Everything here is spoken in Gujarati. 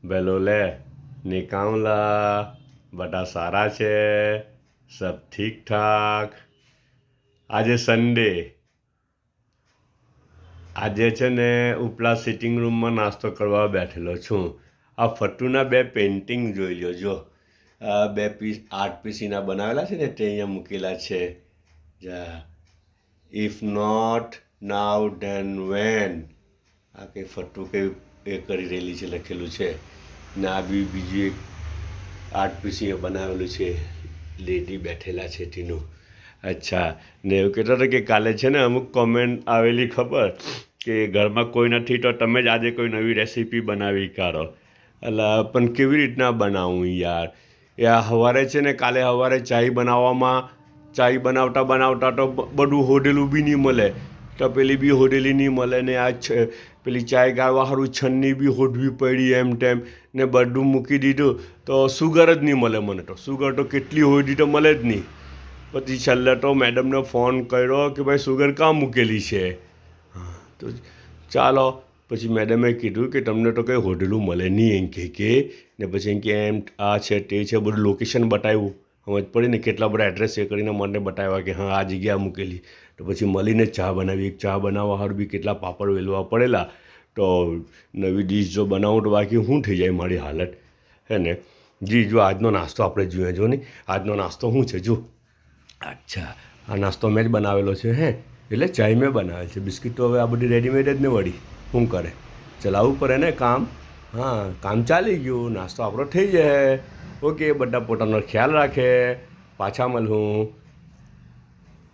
બેલો લે નિકામલા બધા સારા છે સબ ઠીક ઠાક આજે સન્ડે આજે છે ને ઉપલા સિટિંગ રૂમમાં નાસ્તો કરવા બેઠેલો છું આ ફટ્ટુના બે પેઇન્ટિંગ જોઈ લો જો આ બે પીસ આર્ટ પીસીના બનાવેલા છે ને તે અહીંયા મૂકેલા છે જા if not now then when આ કંઈ ફટ્ટુ કંઈ એ કરી રહેલી છે લખેલું છે ને આ બી બીજી એક આર્ટ પીસી બનાવેલું છે લેડી બેઠેલા છે તેનું અચ્છા ને એવું કહેતો હતો કે કાલે છે ને અમુક કોમેન્ટ આવેલી ખબર કે ઘરમાં કોઈ નથી તો તમે જ આજે કોઈ નવી રેસીપી બનાવી કાઢો એટલે પણ કેવી રીતના બનાવું યાર એ સવારે છે ને કાલે સવારે ચાય બનાવવામાં ચાય બનાવતા બનાવતા તો બધું હોડેલું બી નહીં મળે તો પેલી બી હોડેલી નહીં મળે ને આ પેલી ચાય ગાળવા સારું છન્ની બી હોડવી પડી એમ તેમ ને બધું મૂકી દીધું તો સુગર જ નહીં મળે મને તો સુગર તો કેટલી હોડી તો મળે જ નહીં પછી છેલ્લે તો મેડમને ફોન કર્યો કે ભાઈ સુગર કાં મૂકેલી છે હા તો ચાલો પછી મેડમે કીધું કે તમને તો કંઈ હોટેલું મળે નહીં એમ કે ને પછી એમ કે એમ આ છે તે છે બધું લોકેશન બતાવ્યું સમજ પડી ને કેટલા બધા એડ્રેસ એ કરીને મને બતાવ્યા કે હા આ જગ્યા મૂકેલી તો પછી મળીને ચા બનાવી એક ચા બનાવવા હારું બી કેટલા પાપડ વેલવા પડેલા તો નવી ડીશ જો બનાવું તો બાકી શું થઈ જાય મારી હાલત હે ને જી જો આજનો નાસ્તો આપણે જોઈએ જો ને આજનો નાસ્તો શું છે જો અચ્છા આ નાસ્તો મેં જ બનાવેલો છે હે એટલે ચાય મેં બનાવેલ છે બિસ્કિટ તો હવે આ બધી રેડીમેડ જ ને વળી શું કરે ચલાવવું પડે ને કામ હા કામ ચાલી ગયું નાસ્તો આપણો થઈ જાય ઓકે બધા પોતાનો ખ્યાલ રાખે પાછા મળું